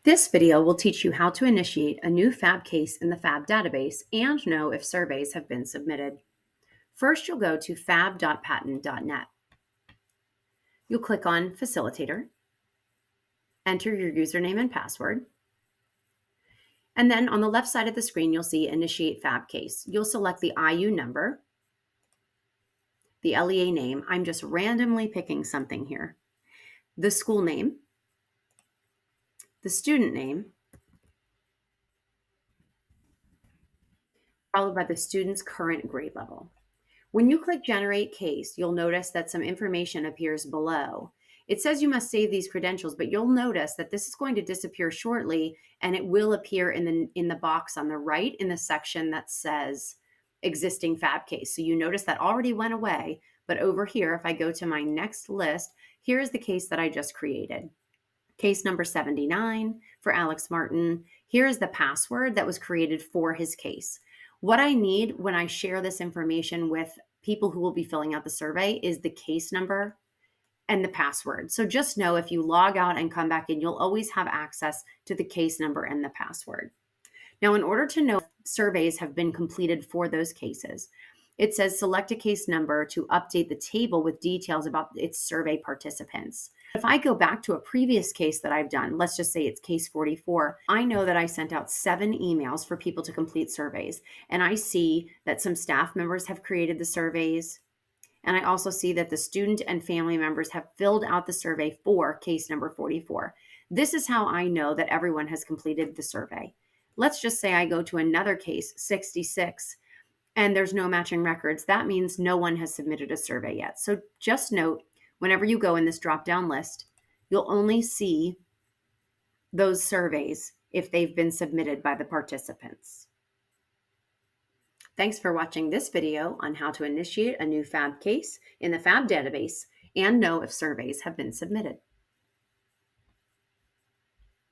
This video will teach you how to initiate a new FAB case in the FAB database and know if surveys have been submitted. First, you'll go to fab.patent.net. You'll click on Facilitator, enter your username and password, and then on the left side of the screen, you'll see Initiate FAB Case. You'll select the IU number, the LEA name. I'm just randomly picking something here. The school name, the student name, followed by the student's current grade level. When you click Generate Case, you'll notice that some information appears below. It says you must save these credentials, but you'll notice that this is going to disappear shortly, and it will appear in the box on the right in the section that says Existing FAB Case. So you notice that already went away, but over here, if I go to my next list, here is the case that I just created. Case number 79 for Alex Martin. Here is the password that was created for his case. What I need when I share this information with people who will be filling out the survey is the case number and the password. So just know if you log out and come back in, you'll always have access to the case number and the password. Now, in order to know if surveys have been completed for those cases, it says select a case number to update the table with details about its survey participants. If I go back to a previous case that I've done, let's just say it's case 44, I know that I sent out 7 emails for people to complete surveys. And I see that some staff members have created the surveys. And I also see that the student and family members have filled out the survey for case number 44. This is how I know that everyone has completed the survey. Let's just say I go to another case, 66, and there's no matching records. That means no one has submitted a survey yet. So just note, whenever you go in this drop-down list, you'll only see those surveys if they've been submitted by the participants. Thanks for watching this video on how to initiate a new FAB case in the FAB database and know if surveys have been submitted.